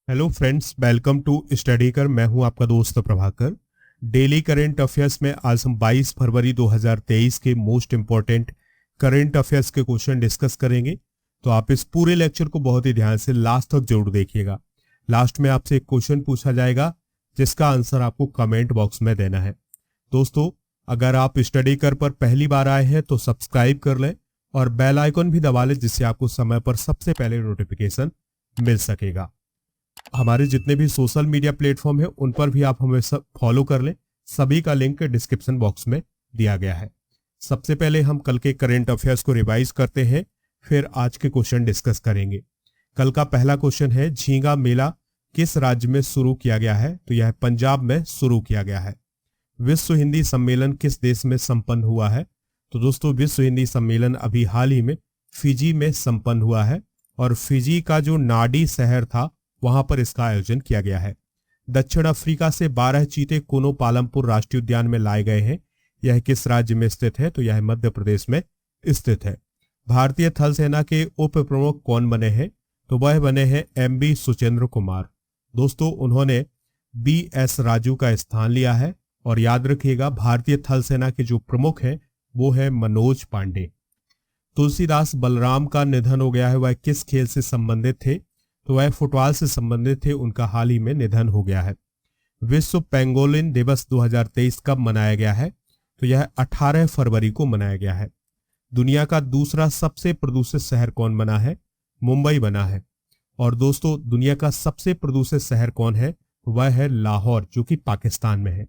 Hello friends, welcome to study कर। मैं हूं आपका दोस्त प्रभाकर। डेली करंट अफेयर्स में आज हम 22 फरवरी 2023 के मोस्ट इंपॉर्टेंट करंट अफेयर्स के क्वेश्चन डिस्कस करेंगे। तो आप इस पूरे लेक्चर को बहुत ही ध्यान से लास्ट तक जरूर देखिएगा। लास्ट में आपसे एक क्वेश्चन पूछा जाएगा जिसका आंसर आपको कमेंट बॉक्स में देना है। दोस्तों, अगर आप स्टडी कर पर पहली बार आए हैं तो सब्सक्राइब कर लें और बेल आइकन भी दबा लें, जिससे आपको समय पर सबसे पहले नोटिफिकेशन मिल सकेगा। हमारे जितने भी सोशल मीडिया प्लेटफॉर्म है उन पर भी आप हमें सब फॉलो कर लें। सभी का लिंक डिस्क्रिप्शन बॉक्स में दिया गया है। सबसे पहले हम कल के करंट अफेयर्स को रिवाइज करते हैं, फिर आज के क्वेश्चन डिस्कस करेंगे। कल का पहला क्वेश्चन है, झींगा मेला किस राज्य में शुरू किया गया है? तो यह पंजाब में शुरू किया गया है। विश्व हिंदी सम्मेलन किस देश में संपन्न हुआ है? तो दोस्तों, विश्व हिंदी सम्मेलन अभी हाल ही में फिजी में संपन्न हुआ है और फिजी का जो नाडी शहर था वहां पर इसका आयोजन किया गया है। दक्षिण अफ्रीका से 12 चीते कोनो पालमपुर राष्ट्रीय उद्यान में लाए गए हैं। यह किस राज्य में स्थित है? तो यह मध्य प्रदेश में स्थित है। भारतीय थल सेना के उप प्रमुख कौन बने हैं? तो वह बने हैं MB सुचेंद्र कुमार। दोस्तों, उन्होंने BS राजू का स्थान लिया है। और याद रखिएगा, भारतीय थल सेना के जो प्रमुख हैं वो है मनोज पांडे। तुलसीदास बलराम का निधन हो गया है, वह किस खेल से संबंधित थे? तो वह फुटबॉल से संबंधित थे, उनका हाल ही में निधन हो गया है। विश्व पेंगोलिन दिवस 2023 कब मनाया गया है? तो यह 18 फरवरी को मनाया गया है। दुनिया का दूसरा सबसे प्रदूषित शहर कौन बना है? मुंबई बना है। और दोस्तों, दुनिया का सबसे प्रदूषित शहर कौन है? वह है लाहौर, जो कि पाकिस्तान में है।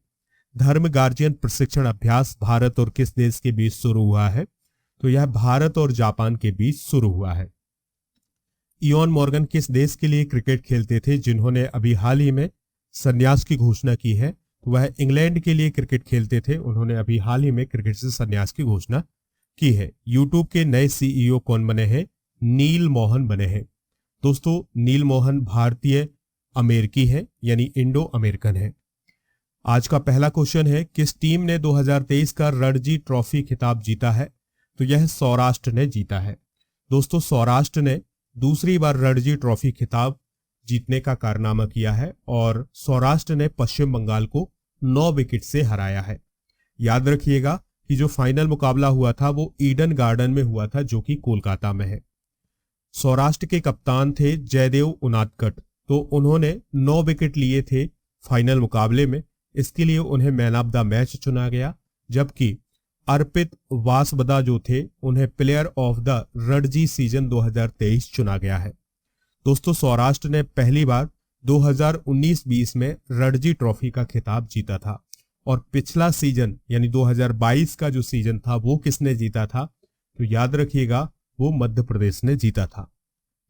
धर्म गार्जियन प्रशिक्षण अभ्यास भारत और किस देश के बीच शुरू हुआ है? तो यह भारत और जापान के बीच शुरू हुआ है। इयोन मॉर्गन किस देश के लिए क्रिकेट खेलते थे, जिन्होंने अभी हाल ही में संन्यास की घोषणा की है? तो वह इंग्लैंड के लिए क्रिकेट खेलते थे, उन्होंने अभी हाल ही में क्रिकेट से संन्यास की घोषणा की है। यूट्यूब के नए CEO कौन बने हैं? नील मोहन बने हैं। दोस्तों, नील मोहन भारतीय अमेरिकी है, यानी इंडो अमेरिकन है। आज का पहला क्वेश्चन है, किस टीम ने 2023 का रणजी ट्रॉफी खिताब जीता है? तो यह सौराष्ट्र ने जीता है। दोस्तों, सौराष्ट्र ने दूसरी बार रणजी ट्रॉफी खिताब जीतने का कारनामा किया है और सौराष्ट्र ने पश्चिम बंगाल को 9 विकेट से हराया है। याद रखिएगा कि जो फाइनल मुकाबला हुआ था वो ईडन गार्डन में हुआ था, जो कि कोलकाता में है। सौराष्ट्र के कप्तान थे जयदेव उनादकट, तो उन्होंने 9 विकेट लिए थे फाइनल मुकाबले में। इसके लिए उन्हें मैन ऑफ द मैच चुना गया, जबकि अर्पित वासवदा जो थे उन्हें player of the Ranji season 2023 चुना गया है। दोस्तों, सौराष्ट्र ने पहली बार 2019-20 में रणजी ट्रॉफी का खिताब जीता था और पिछला सीजन यानी 2022 का जो सीजन था वो किसने जीता था? तो याद रखिएगा, वो मध्य प्रदेश ने जीता था।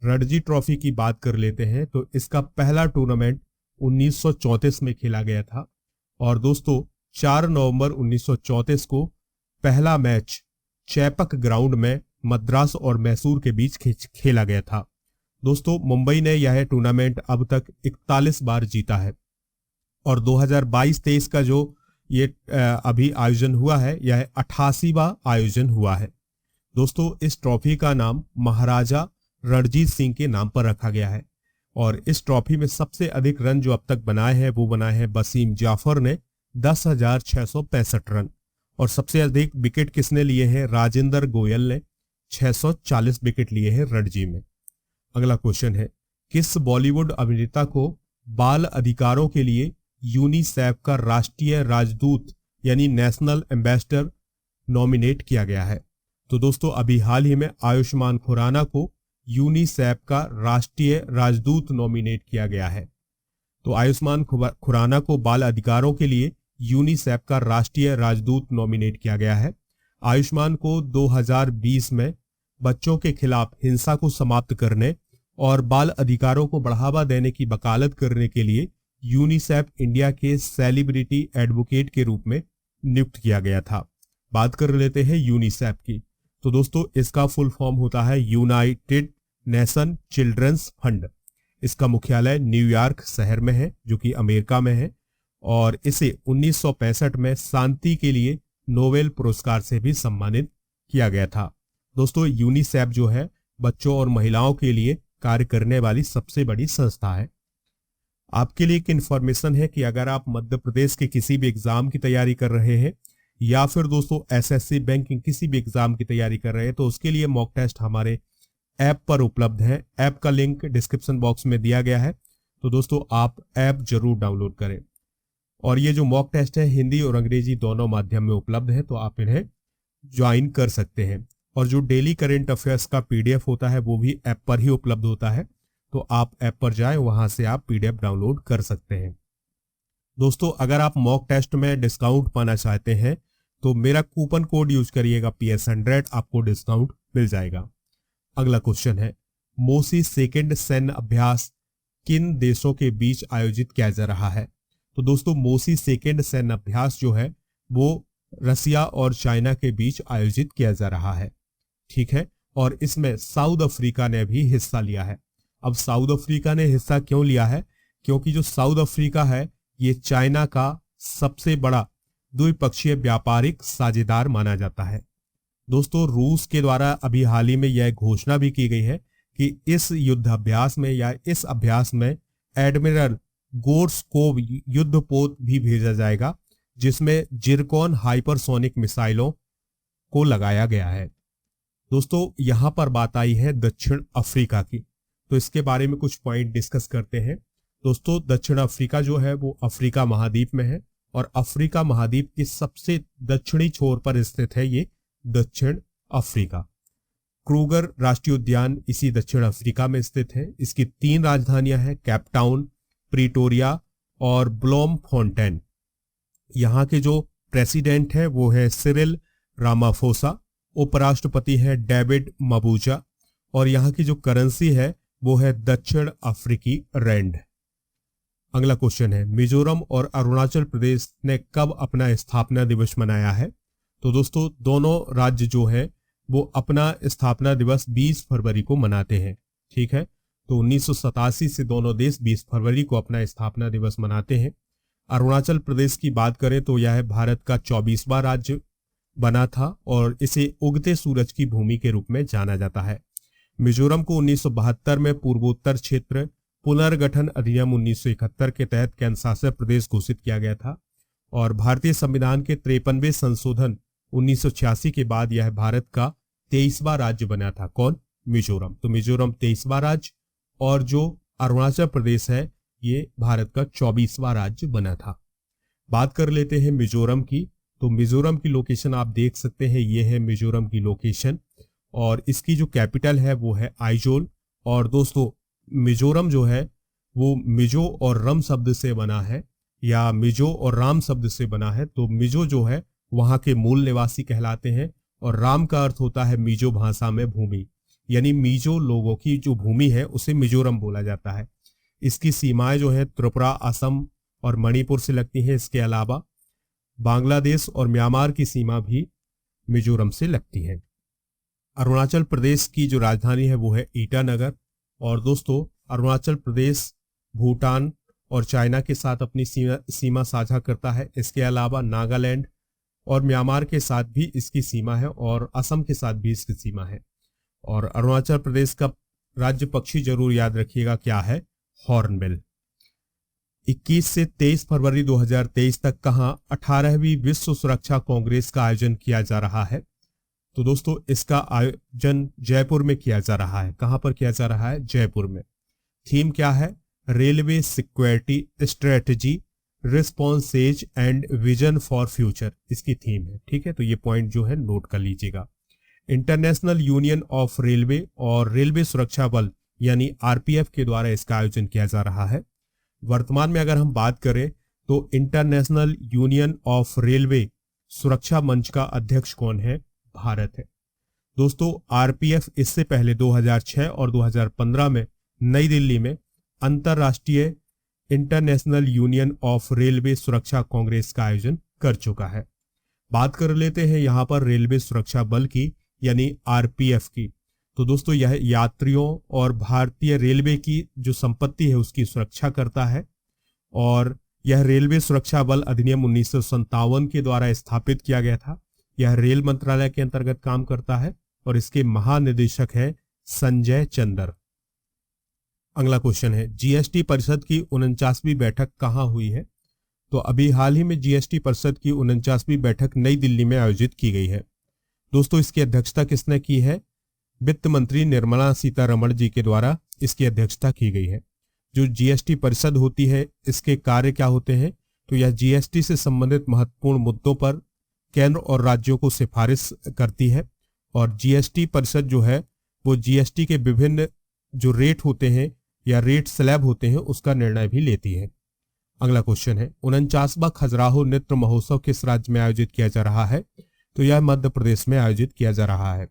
रणजी ट्रॉफी की बात कर लेते हैं तो इसका पहला टूर्नामेंट 1934 में खेला गया था और दोस्तों 4 नवंबर 1934 को पहला मैच चैपक ग्राउंड में मद्रास और मैसूर के बीच खेला गया था। दोस्तों, मुंबई ने यह टूर्नामेंट अब तक 41 बार जीता है और 2022-23 का जो ये अभी आयोजन हुआ है यह 88वां आयोजन हुआ है। दोस्तों, इस ट्रॉफी का नाम महाराजा रणजीत सिंह के नाम पर रखा गया है और इस ट्रॉफी में सबसे अधिक रन जो अब तक बनाए हैं वो बनाए हैं वसीम जाफर ने 10,665 रन और सबसे अधिक विकेट किसने लिए हैं? राजेंद्र गोयल ने 640 विकेट लिए हैं रणजी में। अगला क्वेश्चन है, किस बॉलीवुड अभिनेता को बाल अधिकारों के लिए यूनिसेफ का राष्ट्रीय राजदूत यानी नेशनल एम्बेसडर नॉमिनेट किया गया है? तो दोस्तों, अभी हाल ही में आयुष्मान खुराना को यूनिसेफ का राष्ट्रीय राजदूत नॉमिनेट किया गया है। तो आयुष्मान खुराना को बाल अधिकारों के लिए यूनिसेफ का राष्ट्रीय राजदूत नॉमिनेट किया गया है। आयुष्मान को 2020 में बच्चों के खिलाफ हिंसा को समाप्त करने और बाल अधिकारों को बढ़ावा देने की वकालत करने के लिए यूनिसेफ इंडिया के सेलिब्रिटी एडवोकेट के रूप में नियुक्त किया गया था। बात कर लेते हैं यूनिसेफ की। तो दोस्तों, इसका फुल फॉर्म होता है यूनाइटेड नेशन चिल्ड्रंस फंड। इसका मुख्यालय न्यूयॉर्क शहर में है, जो कि अमेरिका में है और इसे 1965 में शांति के लिए नोबेल पुरस्कार से भी सम्मानित किया गया था। दोस्तों, यूनिसेफ जो है बच्चों और महिलाओं के लिए कार्य करने वाली सबसे बड़ी संस्था है। आपके लिए एक इन्फॉर्मेशन है कि अगर आप मध्य प्रदेश के किसी भी एग्जाम की तैयारी कर रहे हैं या फिर दोस्तों एसएससी बैंक की किसी भी एग्जाम की तैयारी कर रहे हैं तो उसके लिए मॉक टेस्ट हमारे ऐप पर उपलब्ध है। ऐप का लिंक डिस्क्रिप्शन बॉक्स में दिया गया है, तो दोस्तों आप ऐप जरूर डाउनलोड करें। और ये जो मॉक टेस्ट है हिंदी और अंग्रेजी दोनों माध्यम में उपलब्ध है, तो आप इन्हें ज्वाइन कर सकते हैं। और जो डेली करेंट अफेयर्स का पीडीएफ होता है वो भी ऐप पर ही उपलब्ध होता है, तो आप ऐप पर जाएं, वहां से आप पीडीएफ डाउनलोड कर सकते हैं। दोस्तों अगर आप मॉक टेस्ट में डिस्काउंट पाना चाहते हैं तो मेरा कूपन कोड यूज करिएगा PS100, आपको डिस्काउंट मिल जाएगा। अगला क्वेश्चन है, मोसी सेकेंड सैन्य अभ्यास किन देशों के बीच आयोजित किया जा रहा है? तो दोस्तों मोसी सेकेंड सैन्य अभ्यास जो है वो रसिया और चाइना के बीच आयोजित किया जा रहा है, ठीक है। और इसमें साउथ अफ्रीका ने भी हिस्सा लिया है। अब साउथ अफ्रीका ने हिस्सा क्यों लिया है? क्योंकि जो साउथ अफ्रीका है ये चाइना का सबसे बड़ा द्विपक्षीय व्यापारिक साझेदार माना जाता है। दोस्तों रूस के द्वारा अभी हाल ही में यह घोषणा भी की गई है कि इस युद्धाभ्यास में या इस अभ्यास में एडमिरल गोर्स्कोव युद्धपोत भी भेजा जाएगा, जिसमें जिरकॉन हाइपरसोनिक मिसाइलों को लगाया गया है। दोस्तों यहां पर बात आई है दक्षिण अफ्रीका की, तो इसके बारे में कुछ पॉइंट डिस्कस करते हैं। दोस्तों दक्षिण अफ्रीका जो है वो अफ्रीका महाद्वीप में है और अफ्रीका महाद्वीप के सबसे दक्षिणी छोर पर स्थित है ये दक्षिण अफ्रीका। क्रूगर राष्ट्रीय उद्यान इसी दक्षिण अफ्रीका में स्थित है। इसकी 3 राजधानियां हैं, कैपटाउन, प्रीटोरिया और ब्लोमफोंटेन। यहाँ के जो प्रेसिडेंट है वो है सिरिल रामाफोसा, उपराष्ट्रपति है डेविड मबूजा और यहाँ की जो करेंसी है वो है दक्षिण अफ्रीकी रैंड। अगला क्वेश्चन है, मिजोरम और अरुणाचल प्रदेश ने कब अपना स्थापना दिवस मनाया है? तो दोस्तों दोनों राज्य जो है वो अपना स्थापना दिवस 20 फरवरी को मनाते हैं, ठीक है। तो 1987 से दोनों देश 20 फरवरी को अपना स्थापना दिवस मनाते हैं। अरुणाचल प्रदेश की बात करें तो यह भारत का 24वां राज्य बना था और इसे उगते सूरज की भूमि के रूप में जाना जाता है। मिजोरम को 1972 में पूर्वोत्तर क्षेत्र पुनर्गठन अधिनियम 1971 के तहत केंद्रशासित प्रदेश घोषित किया गया था और भारतीय संविधान के 53वें संशोधन 1986 के बाद यह भारत का 23वां राज्य बना था। कौन? मिजोरम। तो मिजोरम 23वां राज्य और जो अरुणाचल प्रदेश है ये भारत का 24वां राज्य बना था। बात कर लेते हैं मिजोरम की। तो मिजोरम की लोकेशन आप देख सकते हैं, ये है मिजोरम की लोकेशन और इसकी जो कैपिटल है वो है आइजोल। और दोस्तों मिजोरम जो है वो मिजो और रम शब्द से बना है या मिजो और राम शब्द से बना है। तो मिजो जो है वहां के मूल निवासी कहलाते हैं और राम का अर्थ होता है मिजो भाषा में भूमि, यानी मिजो लोगों की जो भूमि है उसे मिजोरम बोला जाता है। इसकी सीमाएं जो है त्रिपुरा, असम और मणिपुर से लगती हैं। इसके अलावा बांग्लादेश और म्यांमार की सीमा भी मिजोरम से लगती है। अरुणाचल प्रदेश की जो राजधानी है वो है ईटानगर। और दोस्तों अरुणाचल प्रदेश भूटान और चाइना के साथ अपनी सीमा साझा करता है। इसके अलावा नागालैंड और म्यांमार के साथ भी इसकी सीमा है और असम के साथ भी इसकी सीमा है। और अरुणाचल प्रदेश का राज्य पक्षी जरूर याद रखिएगा, क्या है? हॉर्नबिल। 21 से 23 फरवरी 2023 तक कहां 18वीं विश्व सुरक्षा कांग्रेस का आयोजन किया जा रहा है? तो दोस्तों इसका आयोजन जयपुर में किया जा रहा है। कहां पर किया जा रहा है? जयपुर में। थीम क्या है? Railway security strategy, responses and vision for future इसकी थीम है, ठीक है। तो ये पॉइंट जो है नोट कर लीजिएगा। इंटरनेशनल यूनियन ऑफ रेलवे और रेलवे सुरक्षा बल यानी आरपीएफ के द्वारा इसका आयोजन किया जा रहा है। वर्तमान में अगर हम बात करें तो इंटरनेशनल यूनियन ऑफ रेलवे सुरक्षा मंच का अध्यक्ष कौन है? भारत है। दोस्तों आरपीएफ इससे पहले 2006 और 2015 में नई दिल्ली में अंतरराष्ट्रीय इंटरनेशनल यूनियन ऑफ रेलवे सुरक्षा कांग्रेस का आयोजन कर चुका है। बात कर लेते हैं यहां पर रेलवे सुरक्षा बल की यानी आरपीएफ की। तो दोस्तों यह यात्रियों और भारतीय रेलवे की जो संपत्ति है उसकी सुरक्षा करता है और यह रेलवे सुरक्षा बल अधिनियम 1957 के द्वारा स्थापित किया गया था। यह रेल मंत्रालय के अंतर्गत काम करता है और इसके महानिदेशक है संजय चंदर। अगला क्वेश्चन है, जीएसटी परिषद की 49वीं बैठक कहाँ हुई है? तो अभी हाल ही में जीएसटी परिषद की 49वीं बैठक नई दिल्ली में आयोजित की गई है। दोस्तों, इसकी अध्यक्षता किसने की है? वित्त मंत्री निर्मला सीतारमण जी के द्वारा इसकी अध्यक्षता की गई है। जो जीएसटी परिषद होती है, इसके कार्य क्या होते हैं? तो यह जीएसटी से संबंधित महत्वपूर्ण मुद्दों पर केंद्र और राज्यों को सिफारिश करती है, और जीएसटी परिषद जो है वो जीएसटी के विभिन्न जो रेट होते हैं या रेट स्लैब होते हैं उसका निर्णय भी लेती है। अगला क्वेश्चन है, 49वां खजुराहो नृत्य महोत्सव किस राज्य में आयोजित किया जा रहा है? तो यह मध्य प्रदेश में आयोजित किया जा रहा है।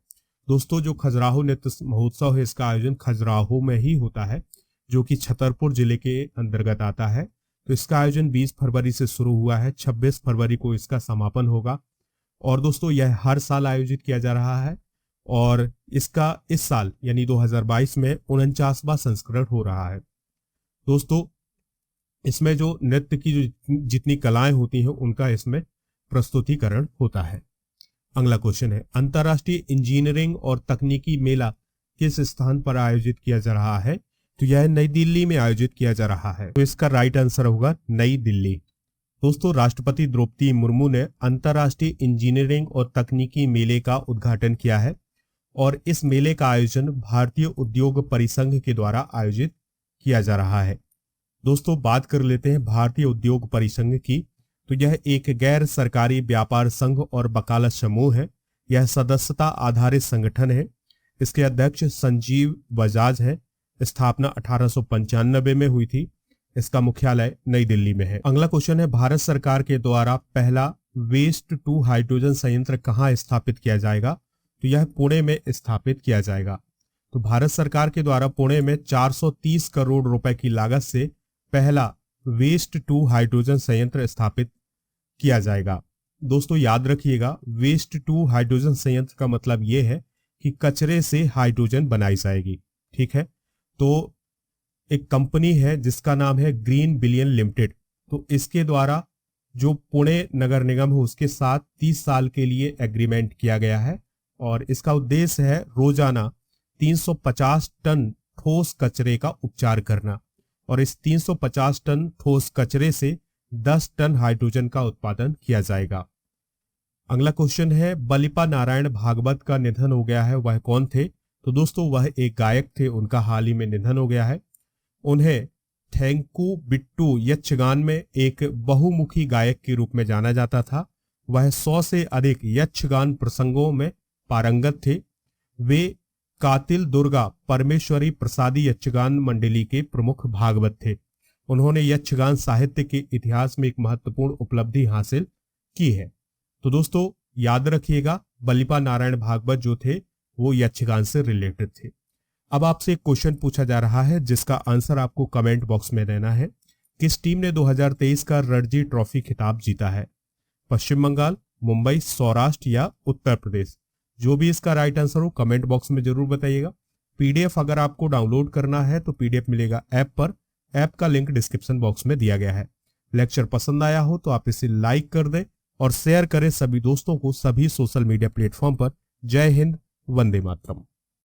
दोस्तों, जो खजुराहो नृत्य महोत्सव है इसका आयोजन खजुराहो में ही होता है, जो कि छतरपुर जिले के अंतर्गत आता है। तो इसका आयोजन 20 फरवरी से शुरू हुआ है, 26 फरवरी को इसका समापन होगा। और दोस्तों, यह हर साल आयोजित किया जा रहा है और इसका इस साल यानी 2022 में 49वां संस्करण हो रहा है। दोस्तों, इसमें जो नृत्य की जो जितनी कलाएं होती हैं उनका इसमें प्रस्तुतिकरण होता है। अगला क्वेश्चन है, अंतर्राष्ट्रीय इंजीनियरिंग और तकनीकी मेला किस स्थान पर आयोजित किया जा रहा है? तो यह नई दिल्ली में आयोजित किया जा रहा है। तो इसका राइट आंसर होगा नई दिल्ली। दोस्तों, राष्ट्रपति द्रौपदी मुर्मू ने अंतर्राष्ट्रीय इंजीनियरिंग और तकनीकी मेले का उद्घाटन किया है और इस मेले का आयोजन भारतीय उद्योग परिसंघ के द्वारा आयोजित किया जा रहा है। दोस्तों, बात कर लेते हैं भारतीय उद्योग परिसंघ की। तो यह एक गैर सरकारी व्यापार संघ और वकालत समूह है। यह सदस्यता आधारित संगठन है। इसके अध्यक्ष संजीव बजाज है। स्थापना 1895 में हुई थी। इसका मुख्यालय नई दिल्ली में है। अगला क्वेश्चन है, भारत सरकार के द्वारा पहला वेस्ट टू हाइड्रोजन संयंत्र कहाँ स्थापित किया जाएगा? तो यह पुणे में स्थापित किया जाएगा। तो भारत सरकार के द्वारा पुणे में 430 करोड़ रुपए की लागत से पहला वेस्ट टू हाइड्रोजन संयंत्र स्थापित किया जाएगा। दोस्तों, याद रखिएगा, वेस्ट टू हाइड्रोजन संयंत्र का मतलब यह है कि कचरे से हाइड्रोजन बनाई जाएगी। ठीक है, तो एक कंपनी है जिसका नाम है ग्रीन बिलियन लिमिटेड। तो इसके द्वारा जो पुणे नगर निगम है उसके साथ 30 साल के लिए एग्रीमेंट किया गया है और इसका उद्देश्य है रोजाना 350 टन ठोस कचरे का उपचार करना और इस 350 टन ठोस कचरे से 10 टन हाइड्रोजन का उत्पादन किया जाएगा। अगला क्वेश्चन है, बलिपा नारायण भागवत का निधन हो गया है, वह कौन थे? तो दोस्तों, वह एक गायक थे, उनका हाल ही में निधन हो गया है। उन्हें थैंकू बिट्टू यक्षगान में एक बहुमुखी गायक के रूप में जाना जाता था। वह 100 से अधिक यक्षगान प्रसंगों में पारंगत थे। वे कातिल दुर्गा परमेश्वरी प्रसादी यक्षगान मंडली के प्रमुख भागवत थे। उन्होंने यक्षगान साहित्य के इतिहास में एक महत्वपूर्ण उपलब्धि हासिल की है। तो दोस्तों, याद रखिएगा, बलिपा नारायण भागवत जो थे वो यक्षगान से रिलेटेड थे। अब आपसे एक क्वेश्चन पूछा जा रहा है जिसका आंसर आपको कमेंट बॉक्स में देना है। किस टीम ने 2023 का रणजी ट्रॉफी खिताब जीता है? पश्चिम बंगाल, मुंबई, सौराष्ट्र या उत्तर प्रदेश? जो भी इसका राइट आंसर हो कमेंट बॉक्स में जरूर बताइएगा। पीडीएफ अगर आपको डाउनलोड करना है तो पीडीएफ मिलेगा ऐप पर। ऐप का लिंक डिस्क्रिप्शन बॉक्स में दिया गया है। लेक्चर पसंद आया हो तो आप इसे लाइक कर दें और शेयर करें सभी दोस्तों को सभी सोशल मीडिया प्लेटफॉर्म पर। जय हिंद, वंदे मातरम।